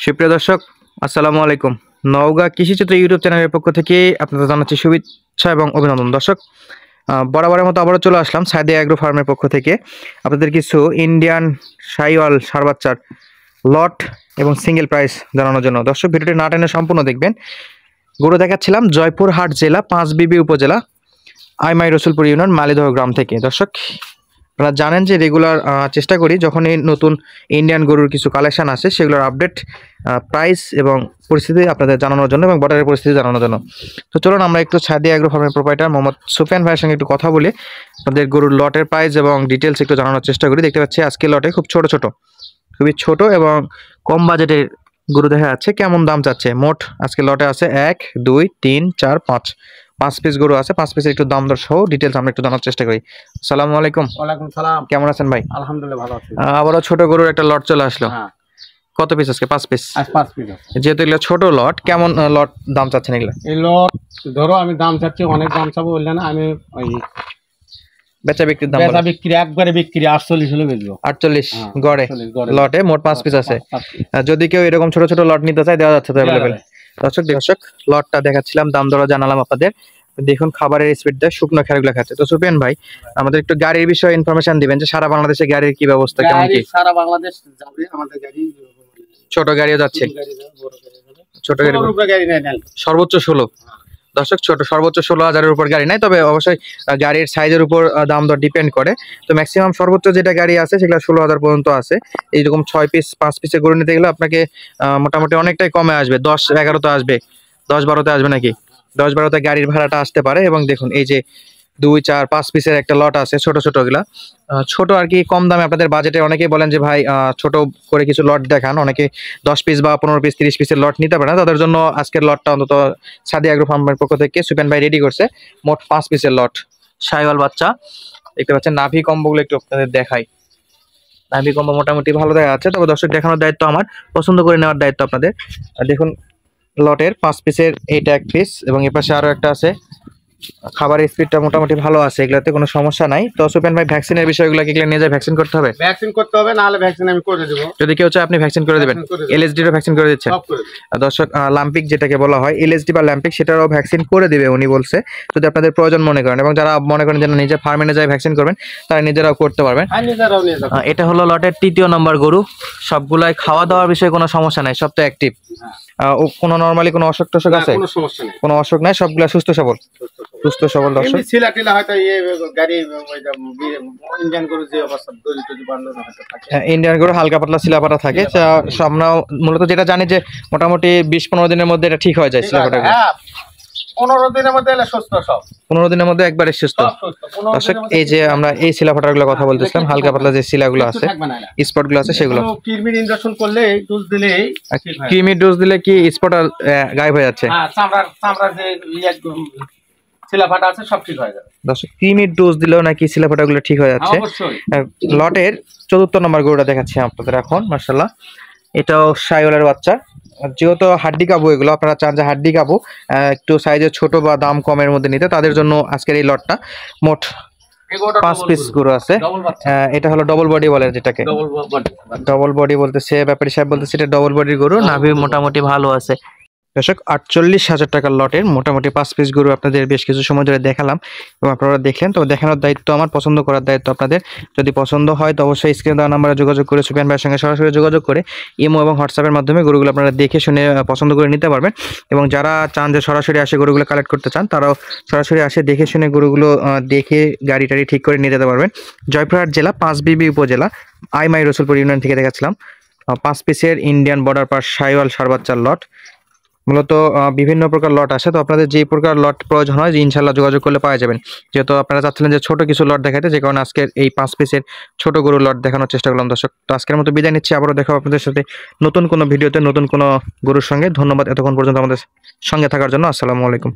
সুপ্রিয় দর্শক, আসসালামু আলাইকুম। নওগাঁ কৃষিচিত্র ইউটিউব চ্যানেলের পক্ষ থেকে আপনাদের জানাচ্ছি শুভেচ্ছা এবং অভিনন্দন। দর্শক, বরাবরের মতো আবারও চলে আসলাম সাইদে অ্যাগ্রো ফার্মের পক্ষ থেকে আপনাদের কিছু ইন্ডিয়ান শাহিওয়াল ষাঁড় বাচ্চার লট এবং সিঙ্গেল প্রাইস জানানোর জন্য। দর্শক, ভিডিওটি না টেনে সম্পূর্ণ দেখবেন। গরু দেখাচ্ছিলাম জয়পুরহাট জেলা 5 উপজেলা আইমাই রসুলপুর ইউনিয়ন মালিদহ গ্রাম থেকে। দর্শক, আপনারা জানেন যে রেগুলার চেষ্টা করি যখনই নতুন ইন্ডিয়ান গরুর কিছু কালেকশন আসে সেগুলোর আপডেট, প্রাইস এবং পরিস্থিতি আপনাদের জানানোর জন্য এবং বর্ডারের পরিস্থিতি জানানোর জন্য। তো চলুন আমরা একটু সাইদে অ্যাগ্রো ফার্মের প্রোপাইটার মোহাম্মদ সুফিয়ান ভাইয়ের সঙ্গে একটু কথা বলে আপনাদের গরুর লটের প্রাইস এবং ডিটেলস একটু জানানোর চেষ্টা করি। দেখতে পাচ্ছি আজকে লটে খুবই ছোট এবং কম বাজেটের গরু দেখা যাচ্ছে। কেমন দাম চাচ্ছে? মোট আজকে লটে আছে 1 2 3 4 5 পিস গরু আছে। 5 পিসের একটু দাম দর সহ ডিটেলস আমরা একটু জানার চেষ্টা করি। আসসালামু আলাইকুম। ওয়ালাইকুম সালাম। কেমন আছেন ভাই? আলহামদুলিল্লাহ ভালো আছি। আবারও ছোট গরুর একটা লট চলে আসলো। হ্যাঁ, কত পিস আজকে? 5 পিস। আজ 5 পিস আছে। যেহেতু এগুলো ছোট লট, কেমন লট দাম চাচ্ছেন এগুলো? এই লট ধরো আমি দাম চাচ্ছি, অনেক দাম চাবো বললেন, আমি ওই বেচা বিক্রির দাম বেচা বিক্রি একবারে বিক্রি 48 হলে বেচবো। 48 হ্যাঁ, গড়ে 48 গড়ে। লটে মোট 5 পিস আছে। যদি কেউ এরকম ছোট ছোট লট নিতে চায় দেওয়া যাচ্ছে তো अवेलेबल। দর্শক, লটটা দেখাচ্ছিলাম, দাম দর জানালাম আপনাদের। দেখুন খাবারের স্পিড দেয়, শুকনো খেরগুলো খাচ্ছে। তো সুফিয়ান ভাই, আমাদের একটু গাড়ির বিষয়ে ইনফরমেশন দিবেন যে সারা বাংলাদেশে গাড়ির কি ব্যবস্থা, কেমন কি? সারা বাংলাদেশ যাবে আমাদের গাড়ি। ছোট গাড়িও যাচ্ছে? ছোট গাড়ি বড় গাড়ি নাই নাই, সর্বোচ্চ 16। দর্শক, সর্বোচ্চ 16,000-এর উপর গাড়ি নাই, তবে অবশ্যই গাড়ির সাইজের উপর দাম দর ডিপেন্ড করে। তো ম্যাক্সিমাম সর্বোচ্চ যেটা গাড়ি আছে সেগুলো 16,000 পর্যন্ত আছে। এইরকম 6 পিস 5 পিসের গরু নিতে গেলে আপনাকে মোটামুটি অনেকটাই কমে আসবে। 10-11তে আসবে, 10-12তে আসবে নাকি? 10-12তে গাড়ির ভাড়াটা আসতে পারে। এবং দেখুন এই যে 2-4-5 পিসের একটা লট আছে, ছোট গুলা ছোট আর কি, কম দামে আপনাদের বাজেটে। অনেকেই বলেন যে ভাই ছোট করে কিছু লট দেখান, অনেকে 10 পিস বা 15 পিস 30 পিসের লট নিতে পারে না। তাদের জন্য আজকের লটটা অন্তত সাদি অ্যাগ্রো ফার্মের পক্ষ থেকে সুফিয়ান ভাই রেডি করছে। মোট 5 পিসের লট শাহিওয়াল বাচ্চা দেখতে পাচ্ছেন। নাভি কম্বগুলো একটু আপনাদের দেখাই। নাভি কম্বো মোটামুটি ভালো দেখা যাচ্ছে, তবে দর্শক দেখানোর দায়িত্ব আমার, পছন্দ করে নেওয়ার দায়িত্ব আপনাদের। দেখুন লটের 5 পিসের এইটা 1 পিস এবং এর পাশে আরো একটা আছে। খাবারের স্পিডটা মোটামুটি ভালো আছে, এগুলাতে কোনো সমস্যা নাই। তো সুফিয়ান ভাই, ভ্যাকসিনের বিষয়গুলো কি এগুলো নিয়ে যায় ভ্যাকসিন করতে হবে? ভ্যাকসিন করতে হবে, না হলে ভ্যাকসিন আমি করে দেব। যদি কেউ চায় আপনি ভ্যাকসিন করে দিবেন। এলএসডি-র ভ্যাকসিন করে দিচ্ছেন? দর্শক, লাম্পিক যেটাকে বলা হয় এলএসডি বা ল্যাম্পিক, সেটারও ভ্যাকসিন করে দিবে উনি বলছে, যদি আপনাদের প্রয়োজন মনে করেন। এবং যারা মনে করেন যে নিজে ফার্মে নিয়ে যায় ভ্যাকসিন করবেন, তারা নিজেরাও করতে পারবেন। এটা হলো লটের 3য় নম্বর গরু। সবগুলাই খাওয়া দাওয়ার বিষয়ে কোনো সমস্যা নাই, সব তো অ্যাক্টিভ। কোনো নরমালি কোনো অসুখ টসুখ আছে? কোনো অসুখ নাই, সবগুলা সুস্থ সবল। দর্শক, ইন্ডিয়ান গরু হালকা পাতলা শিলাপাটা থাকে। আমরা মূলত যেটা জানি যে মোটামুটি 20-15 দিনের মধ্যে এটা ঠিক হয়ে যায়। শিলাপাটা 15 দিনের মধ্যে সুস্থ, সব 15 দিনের মধ্যে একবারে সুস্থ। দর্শক, এই যে আমরা এই শিলাপাটাগুলো কথা বলতেছিলাম, হালকা পাতলা যে শিলাগুলো আছে, স্পট গুলো আছে, সেগুলো কৃমির ইনজেকশন করলে, ডোজ দিলে, কৃমির ডোজ দিলে কি স্পট গায়েব হয়ে যাচ্ছে? চামড়ার যে শিলাফাটা আছে সব ঠিক হয়ে যাবে। দর্শক, কৃমির ডোজ দিলেও নাকি শিলাফাটাগুলো ঠিক হয়ে যাচ্ছে। লটের 4র্থ নম্বর গরুটা দেখাচ্ছি আপনাদের এখন। মাশাআল্লাহ, এটাও শাহিওয়ালের বাচ্চা। যেহেতু হাড্ডি কাবু, এগুলো আপনারা চান যে হাড্ডি কাবু একটু সাইজে ছোট বা দাম কমের মধ্যে নিতে, তাদের জন্য আজকের এই লটটা। মোট 5 পিস গরু আছে। এটা হলো ডবল বডি বলে, যেটাকে ডবল বডি বলতেছে ব্যাপারী সাহেব, বলতেছে এটা ডবল বডির গরু। নাভি মোটামুটি ভালো আছে। দর্শক, 48,000 টাকার লটের মোটামুটি 5 পিস গরু আপনাদের বেশ কিছু সময় ধরে দেখালাম এবং আপনারা দেখলেন। তো দেখানোর দায়িত্ব আমার, পছন্দ করার দায়িত্ব আপনাদের। যদি পছন্দ হয় তো অবশ্যই স্ক্রিনে দেওয়া নাম্বারে যোগাযোগ করে সুফিয়ান ভাইয়ের সঙ্গে সরাসরি যোগাযোগ করে ইমো এবং হোয়াটসঅ্যাপের মাধ্যমে গরুগুলো আপনারা দেখে শুনে পছন্দ করে নিতে পারবেন। এবং যারা চান যে সরাসরি আসে গরুগুলো কালেক্ট করতে চান, তারাও সরাসরি আসে দেখে শুনে গরুগুলো দেখে গাড়ি টাড়ি ঠিক করে নিয়ে যেতে পারবেন। জয়পুরহাট জেলা 5 উপজেলা আইমাই রসুলপুর ইউনিয়ন থেকে দেখাচ্ছিলাম 5 পিসের ইন্ডিয়ান বর্ডার পাস শাহিওয়াল ষাঁড় বাচ্চার লট। মূলত বিভিন্ন প্রকার লট আসে, তো আপনাদের যে প্রকার লট প্রয়োজন হয় ইনশাল্লাহ যোগাযোগ করলে পাওয়া যাবেন। যেহেতু আপনারা চাচ্ছিলেন যে ছোট কিছু লট দেখাতে, যে কারণে আজকের এই 5 পিসের ছোট গরুর লট দেখানোর চেষ্টা করলাম। দর্শক, তো আজকের মতো বিদায় নিচ্ছি, আবারও দেখা আপনাদের সাথে নতুন কোনো ভিডিওতে নতুন কোনো গরুর সঙ্গে। ধন্যবাদ এতক্ষণ পর্যন্ত আমাদের সঙ্গে থাকার জন্য। আসসালামু আলাইকুম।